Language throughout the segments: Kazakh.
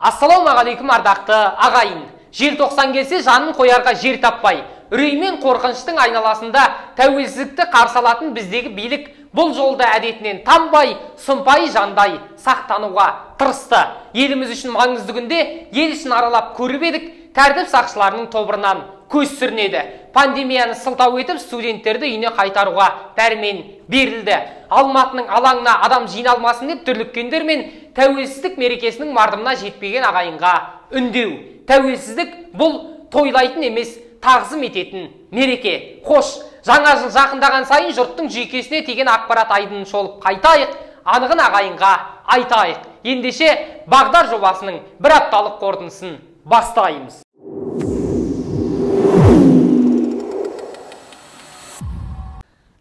Ассалаумағалейкум ардақты ағайын. Желтоқсан келсе жанын қоярға жер таппай, үреймен қорқыныштың айналасында тәуелсіздікті қарсы алатын біздегі билік бұл жолда әдетінен танбай, сұмпайы жандай сақтануға тырысты. Еліміз үшін маңызды күнде ел ішін аралап көріп едік, тәртіп сақшыларының тобырынан көз сүрінеді. Пандемияны сылтау етіп, студенттерді үйіне қайтаруға дәрмен берілді. Алматының алаңына адам жиналмасын деп дүрліккендер мен тәуелсіздік мерекесінің мардымына жетпеген ағайынға үндеу. Тәуелсіздік бұл тойлайтын емес, тағзым ететін мереке. Хош, жаңа жыл жақындаған сайын жұрттың жүйкесіне теген ақпарат айдынын шолып қайтайық, анығын ағайынға айтайық. Ендеше Бағдар жобасының бір апталық қорытындысын бастаймыз.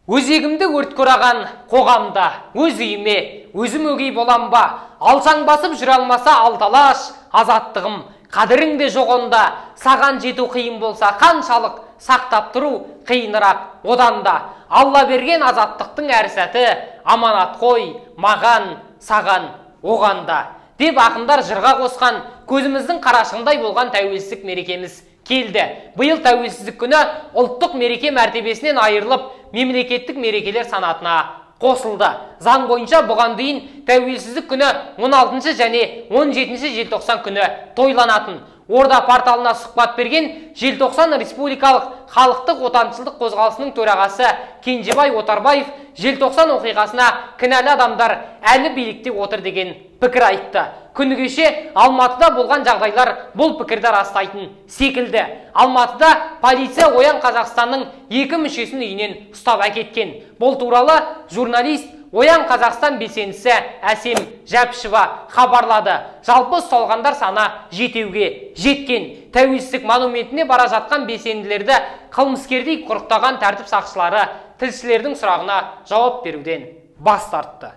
Өзегімді өрт қораған қоғамда, өз үйіме, өзім өгей болам ба? Алшаң басып жүре алмаса алталаш, азаттығым, қадіріңде жоқ онда. Саған жету қиын болса, қаншалық сақтап тұру қиынырақ одан да. Алла берген азаттықтың әр сәті, аманат қой, маған, саған, оған да. Деп ақындар жырға қосқан, көзіміздің қарашығындай болған тәуелсіздік мерекеміз келді. Биыл тәуелсіздік күні ұлттық мереке мәртебесінен айырылып, мемлекеттік мерекелер санатына қосылды. Заң бойынша бұған дейін тәуелсіздік күні 16 және 17 желтоқсан күні тойланатын. Орда порталына сұхбат берген Желтоқсан Республикалық халықтық отаншылдық қозғалысының төрағасы Кенжебай Отарбаев желтоқсан оқиғасына кінәлі адамдар әлі билікте отыр деген пікір айтты. Күні кеше Алматыда болған жағдайлар бұл пікірді растайтын секілді. Алматыда полиция Оян Қазақстанның 2 мүшесін үйінен ұстап әкеткен. Бұл туралы журналист Оян Қазақстан белсендісі Әсем Жәпішева хабарлады. Жалпы ұсталғандар саны жетеуге жеткен. Тәуелсіздік монументіне бара жатқан белсенділерді қылмыскердей құрықтаған тәртіп сақшылары тілшілердің сұрағына жауап беруден бас тартты.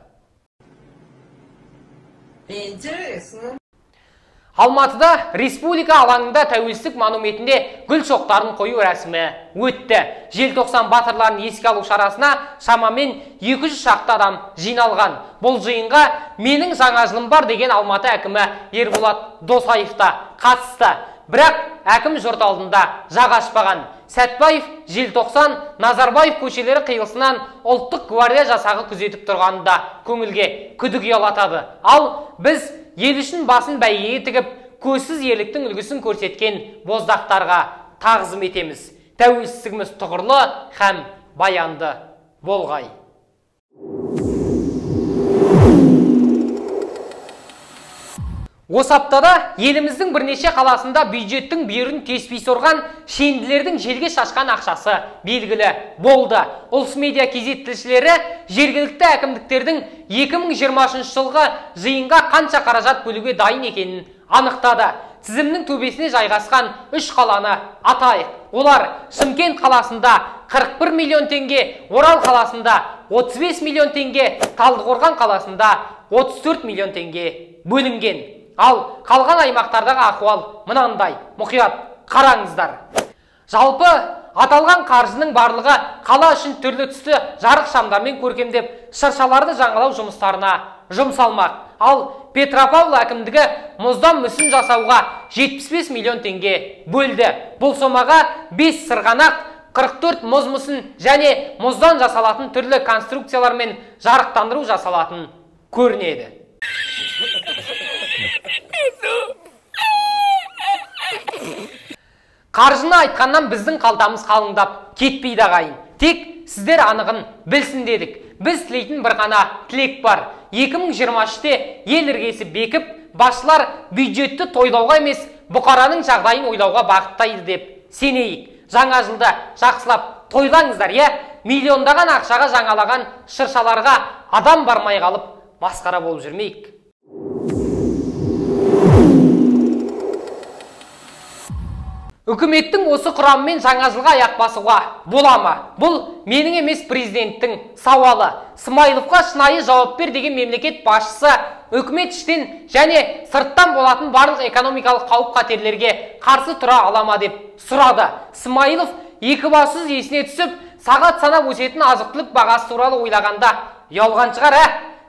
Алматыда республика алаңында тәуелсіздік монументінде гүл шоқтарын қою рәсімі өтті. Желтоқсан батырларын еске алу шарасына шамамен 200 шақты адам жиналған. Бұл жиынға менің жаңа жылым бар деген Алматы әкімі Ерболат Досаев та қатысты. Бірақ әкім жұрт алдында жақ ашпаған. Сәтбаев Желтоқсан Назарбаев көшелері қиылысынан ұлттық гвардия жасағы күзетіп тұрғанында көңілге күдік ұялатады. Ал біз ел үшін басын бәйгеге тігіп, көзсіз ерліктің үлгісін көрсеткен боздақтарға тағзым етеміз. Тәуелсіздігіміз тұғырлы һәм баянды болғай. Осы аптада еліміздің бірнеше қаласында бюджеттің бүйірін теспей сорған шенділердің желге шашқан ақшасы белгілі болды. Ұлыс медиа кезет тілшілері жергілікті әкімдіктердің 2023 жылғы жиынға қанша қаражат бөлуге дайын екенін анықтады. Тізімнің төбесіне жайғасқан 3 қаланы атайық. Олар Шымкент қаласында 41 миллион теңге, Орал қаласында 35 миллион теңге, Талдықорған қаласында 34 миллион теңге бөлінген. Ал қалған аймақтардағы ахуал мынандай, мұқият қараңыздар. Жалпы аталған қаржының барлығы қала үшін түрлі түсті жарық шамдармен көркемдеп, шыршаларды жаңалау жұмыстарына жұмсалмақ. Ал Петропавл әкімдігі мұздан мүсін жасауға 75 миллион теңге бөлді. Бұл сомаға 5 сырғанақ, 44 мұз мүсін және мұздан жасалатын түрлі конструкциялар мен жарықтандыру жасалатын көрінеді. Қаржыны айтқаннан біздің қалтамыз қалыңдап кетпейді ағайын. Тек сіздер анығын білсін дедік. Біз тілейтін бір ғана тілек бар. 2023-те ел іргесі бекіп, басшылар бюджетті тойлауға емес, бұқараның жағдайын ойлауға бағыттайды деп сенейік. Жаңа жылда жақсылап тойлаңыздар, миллиондаған ақшаға жаңалаған шыршаларға адам бармай қалып, масқара болып жүрмейік. Үкіметтің осы құрамымен жаңа жылға аяқ басуға бола ма? Бұл менің емес президенттің сауалы. Смайыловқа шынайы жауап бер деген мемлекет басшысы үкімет іштен және сырттан болатын барлық экономикалық қауіп-қатерлерге қарсы тұра алама деп сұрады. Смайылов екібастұз есіне түсіп, сағат санап өсетін азық-түлік бағасы туралы ойлағанда ұялған шығар,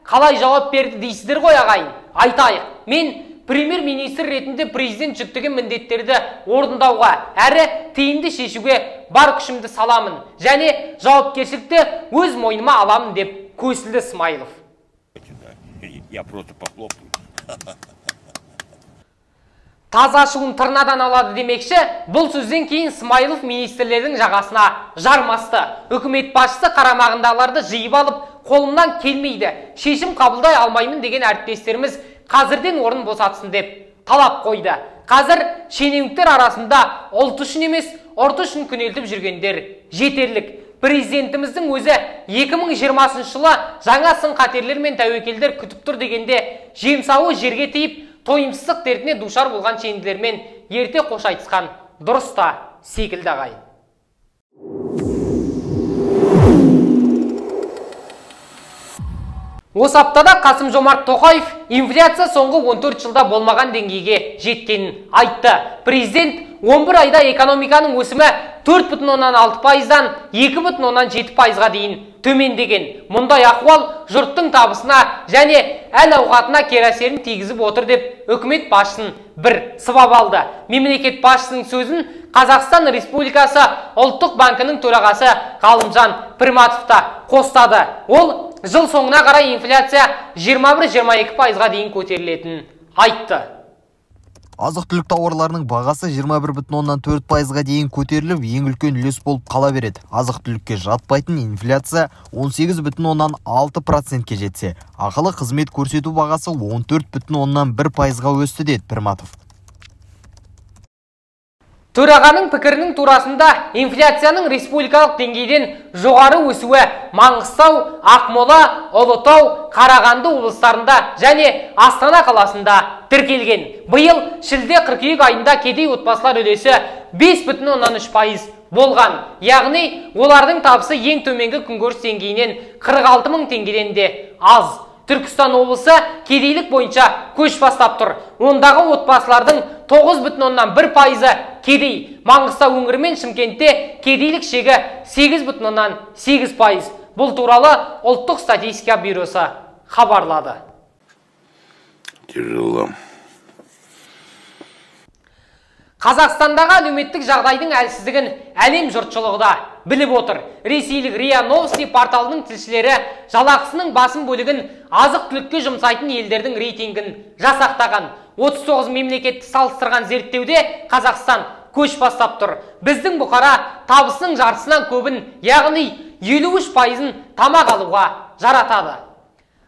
қалай жауап берді дейсіздер ғой ағайын? Айтайық. Мен премьер-министр ретінде президент жүктеген міндеттерді орындауға әрі тиімді шешуге бар күшімді саламын және жауапкершілікті өз мойныма аламын деп көсілді Смайылов. Я просто похлопаю. Таза ашуын тырнадан алады демекші, бұл сөзден кейін Смайылов министрлердің жағасына жармасты. Үкімет басшысы қарамағындағыларды жиып алып, қолымнан келмейді, шешім қабылдай алмаймын деген әріптестеріміз қазірден орын босатсын деп талап қойды. Қазір шенеуніктер арасында ұлт үшін емес, ұрт үшін күнелтіп жүргендер жетерлік. Президентіміздің өзі 2020 жылы жаңа сын қатерлер мен тәуекелдер күтіп тұр дегенде жемсауы жерге тиіп, тойымсыздық дертіне душар болған шенділермен ерте қош айтысқан дұрыс та секілді ағайын. Осы аптада Қасым-Жомарт Тоқаев инфляция соңғы 14 жылда болмаған деңгейге жеткенін айтты. Президент 11 айда экономиканың өсімі 4,6%-дан 2,7%-ға дейін төмендеген. Мұндай ахуал жұрттың табысына және әл-ауқатына кері әсерін тигізіп отыр деп үкімет басшысын бір сыбап алды. Мемлекет басшысының сөзін Қазақстан Республикасы ұлттық банкінің төрағасы Ғалымжан Пірматов та қостады. Ол жыл соңына қарай инфляция 21-22%-ға дейін көтерілетінін айтты. Азық-түлік тауарларының бағасы 21,4%-ға дейін көтеріліп, ең үлкен үлес болып қала береді. Азық-түлікке жатпайтын инфляция 18,6%-ке жетсе, ақылы қызмет көрсету бағасы 14,1%-ға өсті деді Пірматов. Төрағаның пікірінің турасында инфляцияның республикалық деңгейден жоғары өсуі Маңғыстау, Ақмола, Ұлытау, Қарағанды облыстарында және Астана қаласында тіркелген. Биыл шілде-қыркүйек айында кедей отбасылар үлесі 5,3% болған. Яғни олардың табысы ең төменгі күнкөріс деңгейінен 46 мың теңгеден де аз. Түркістан облысы кедейлік бойынша көш бастап тұр. Ондағы отбасылардың 9,1%-ы кедей. Маңғыстау өңірі мен Шымкентте кедейлік шегі 8,8%. Бұл туралы ұлттық статистика бюросы хабарлады. Тяжело. Қазақстандағы әлеуметтік жағдайдың әлсіздігін әлем жұртшылығы да біліп отыр. Ресейлік РИА Новости порталының тілшілері жалақысының басым бөлігін азық-түлікке жұмсайтын елдердің рейтингін жасақтаған. 39 мемлекетті салыстырған зерттеуде Қазақстан көш бастап тұр. Біздің бұқара табысының жартысынан көбін, яғни 53%-ын тамақ алуға жаратады.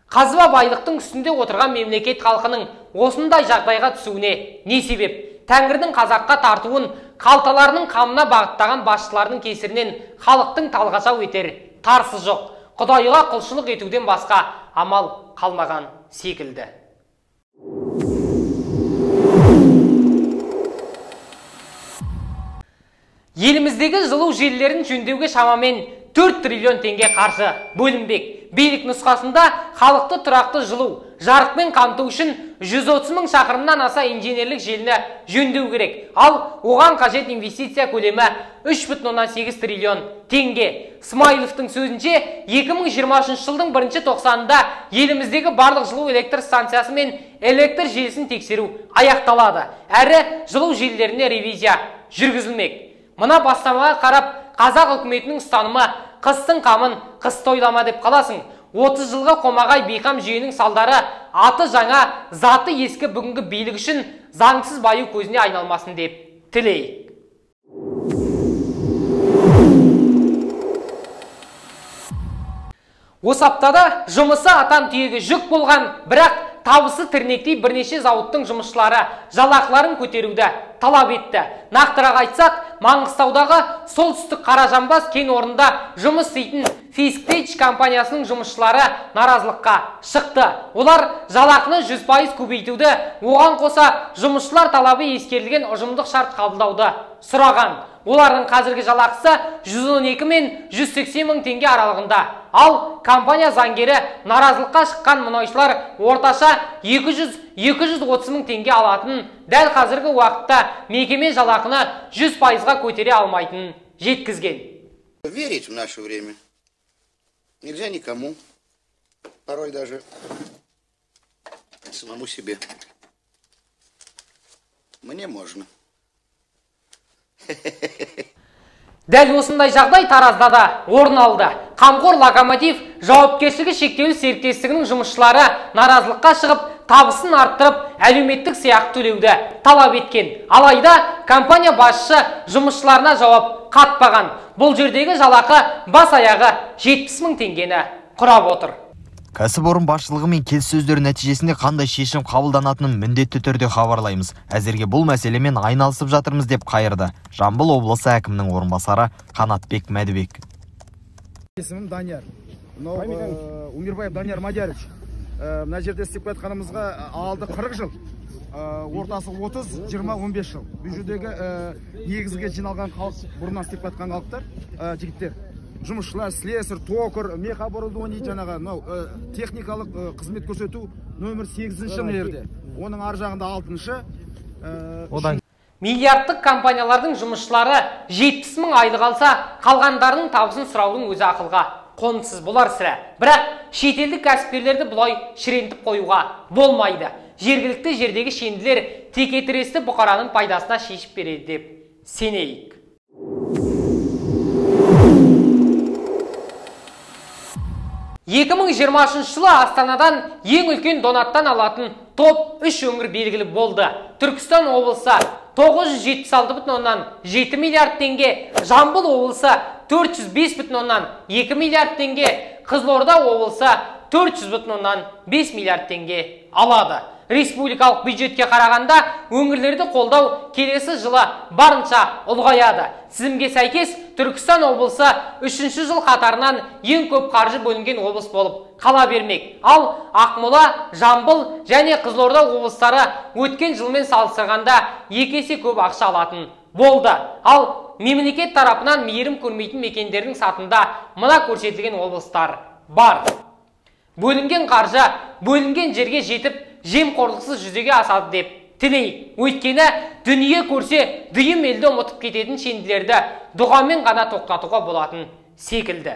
Қазба байлықтың үстінде отырған мемлекет халқының осындай жағдайға түсуіне не себеп? Тәңірдің қазаққа тартуын қалталарының қамына бағыттаған басшылардың кесірінен халықтың талғажау етер тарсы жоқ. Құдайға құлшылық етуден басқа амал қалмаған секілді. Еліміздегі жылу желілерін жөндеуге шамамен 4 триллион теңге қаржы бөлінбек. Билік нұсқасында халықты тұрақты жылу, жарықпен қамту үшін 130 мың шақырымнан аса инженерлік желіні жөндеу керек. Ал оған қажет инвестиция көлемі 3,8 триллион теңге. Смайыловтың сөзінше 2023 жылдың 1-тоқсанында еліміздегі барлық жылу электр станциясы мен электр желісін тексеру аяқталады. Әрі жылу желілеріне ревизия жүргізілмек. Мына бастамаға қарап, қазақ үкіметінің ұстанымы қыстың қамын қыс тойлама деп қаласың. 30 жылғы қомағай бейқам жүйенің салдары аты жаңа, заты ескі бүгінгі билік үшін заңсыз баю көзіне айналмасын деп тілейік. Осы аптада жұмысы атан түйеге жүк болған, бірақ табысы тірнектей бірнеше зауыттың жұмысшылары жалақыларын көтеруді талап етті. Нақтырақ айтсақ, Маңғыстаудағы солтүстік Қаражанбас кен орнында жұмыс істейтін Фисктейч компаниясының жұмысшылары наразылыққа шықты. Олар жалақыны 100% көбейтуді, оған қоса жұмысшылар талабы ескерілген ұжымдық шарт қабылдауды сұраған. Олардың қазіргі жалақысы 112 мен 180 мың теңге аралығында. Ал компания заңгері наразылыққа шыққан мұнайшылар орташа 200-230 мың теңге алатын, дәл қазіргі уақытта мекеме жалақыны 100%-ға көтере алмайтынын жеткізген. Верить в наше время нельзя никому, порой даже самому себе. Мне можно. Дәл осындай жағдай Таразда да орын алды. Қамқор Локомотив жауапкершілігі шектеулі серіктестігінің жұмысшылары наразылыққа шығып, табысын арттырып, әлеуметтік сыйақы төлеуді талап еткен. Алайда компания басшысы жұмысшыларына жауап қатпаған. Бұл жердегі жалақы бас аяғы 70 мың теңгені құрап отыр. Кәсіпорын басшылығы мен келіссөздер нәтижесінде қандай шешім қабылданатынын міндетті түрде хабарлаймыз. Әзірге бұл мәселемен айналысып жатырмыз деп қайырды Жамбыл облысы әкімінің орынбасары Қанатбек Мәдібек. Есімім Данияр. Умирбаев Данияр Мадиярович. Мына жерде істеп жатқанымызға алды 40 жыл. Ортасы 30, 20-15 жыл. Бұл жердегі негізге жиналған халық, бұрыннан істеп жатқан халықтар, жігіттер. Жұмысшылар, слесарь, токар, мехоборудование жаңағы техникалық қызмет көрсету нөмір 8-ші нерде. Оның ар жағында 6-шы. Миллиардтық компаниялардың жұмысшылары 70 мың айлық алса, қалғандарының табысын сұраудың өзі ақылға қонымсыз болар сірә. Бірақ шетелдік кәсіпкерлерді бұлай шірентіп қоюға болмайды. Жергілікті жердегі шенділер текетіресті бұқараның пайдасына шешіп береді деп сенейік. 2023 жылы Астанадан ең үлкен донаттан алатын топ 3 өңір белгілі болды. Түркістан облысы 976,7 миллиард теңге, Жамбыл облысы 405,2 миллиард теңге, Қызылорда облысы 400,5 миллиард теңге алады. Республикалық бюджетке қарағанда өңірлерді қолдау келесі жылы барынша ұлғаяды. Тізімге сәйкес Түркістан облысы 3-ші жыл қатарынан ең көп қаржы бөлінген облыс болып қала бермек. Ал Ақмола, Жамбыл және Қызылорда облыстары өткен жылмен салыстырғанда 2 есе көп ақша алатын болды. Ал мемлекет тарапынан мейірім көрмейтін мекендердің сатында мына көрсетілген облыстар бар. Бөлінген қаржы бөлінген жерге жетіп, жемқорлықсыз жүзеге асады деп тілейік. Өйткені дүние көрсе, дүйім елді ұмытып кететін шенділерді дұғамен ғана тоқтатуға болатын секілді.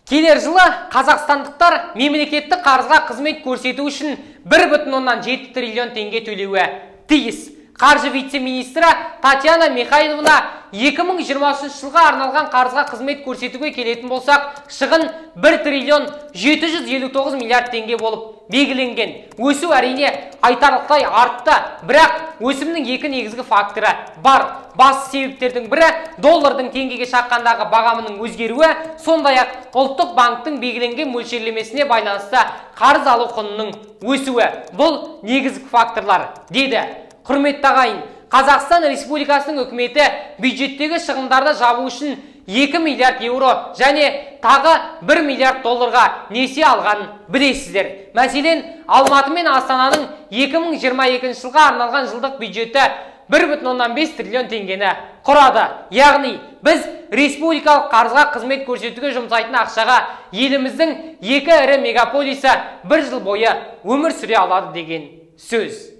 Келер жылы қазақстандықтар мемлекеттік қарызға қызмет көрсету үшін 1,7 триллион теңге төлеуі тиіс. Қаржы вице-министрі Татьяна Михайловна 2023 жылға арналған қарызға қызмет көрсетуге келетін болсақ, шығын 1 триллион 759 миллиард теңге болып белгіленген. Өсу әрине айтарлықтай артты, бірақ өсімнің екі негізгі факторы бар. Басты себептердің бірі доллардың теңгеге шаққандағы бағамының өзгеруі, сондай-ақ ұлттық банктың белгіленген мөлшерлемесіне байланысты қарыз алу құнының өсуі. Бұл негізгі факторлар, деді. Құрметті ағайын, Қазақстан Республикасының үкіметі бюджеттегі шығындарды жабу үшін 2 миллиард еуро және тағы 1 миллиард долларға несие алған білесіздер. Мәселен, Алматы мен Астананың 2022 жылға арналған жылдық бюджеті 1,5 триллион теңгені құрады. Яғни, біз республикалық қарызға қызмет көрсетуге жұмсайтын ақшаға еліміздің 2 ірі мегаполисі 1 жыл бойы өмір сүре алады деген сөз.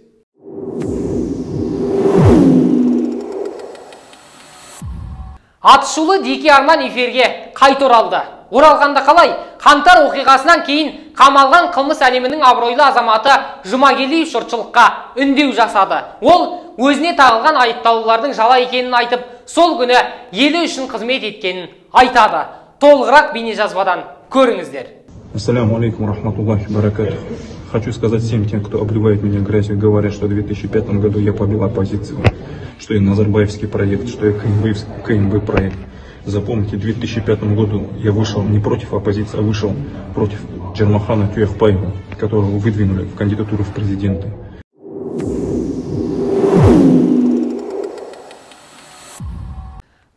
Атышулы Деки Арман эфирге қайта оралды. Оралғанда қалай? Қаңтар оқиғасынан кейін қамалған қылмыс әлемінің абыройлы азаматы Жұмагелиев жұртшылыққа үндеу жасады. Ол өзіне тағылған айыпталулардың жала екенін айтып, сол күні елі үшін қызмет еткенін айтады. Толығырақ бейнежазбадан көріңіздер. Ассаляму алейкум рахматуллахи баракатух. Хочу сказать всем тем, кто обливает меня грязью, говорят, что в 2005 году я побил оппозицию, что я Назарбаевский проект, что я КМВ проект. Запомните, в 2005 году я вышел не против оппозиции, а вышел против Джармахана Тюяхпаева, которого выдвинули в кандидатуру в президенты.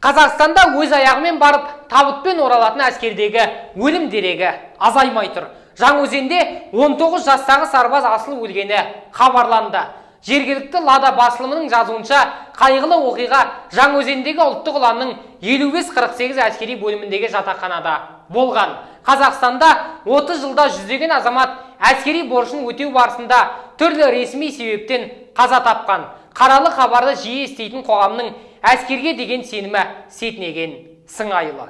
Қазақстанда өз аяғымен барып, табытпен оралатын әскердегі өлім дерегі азаймай тұр. Жаңаөзенде 19 жастағы сарбаз асылып өлгені хабарланды. Жергілікті Лада басылымының жазуынша, қайғылы оқиға Жаңаөзендегі ұлттық ұланның 55-48 әскери бөліміндегі жатақханада болған. Қазақстанда 30 жылда жүздеген азамат әскери борышын өтеу барысында түрлі ресми себептен қаза тапқан. Қаралы хабарды жиі естейтін қоғамның әскерге деген сенімі сетінеген сыңайлы.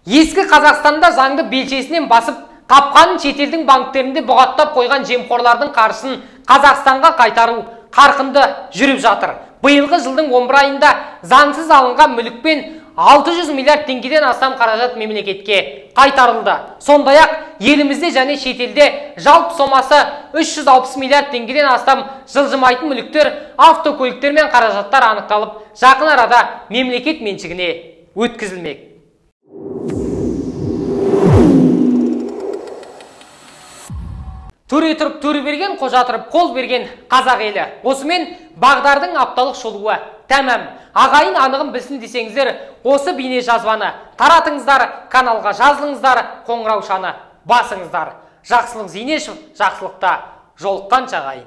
Ескі Қазақстанда заңды белшесінен басып, қапқанын шетелдің банктерінде бұғаттап қойған жемқорлардың қаржысын Қазақстанға қайтару қарқынды жүріп жатыр. Биылғы жылдың 11 айында заңсыз алынған мүлікпен 600 миллиард теңгеден астам қаражат мемлекетке қайтарылды. Сондай-ақ елімізде және шетелде жалпы сомасы 360 миллиард теңгеден астам жылжымайтын мүліктер, автокөліктер мен қаражаттар анықталып, жақын арада мемлекет меншігіне өткізілмек. Төре тұрып төре берген, қожа тұрып қол берген қазақ елі. Осымен Бағдардың апталық шолуы тәмам. Ағайын анығын білсін десеңіздер, осы бейне жазбаны таратыңыздар, каналға жазылыңыздар, қоңыраушаны басыңыздар. Жақсылық Зейнешев, жақсылықта жолыққанша ағайын.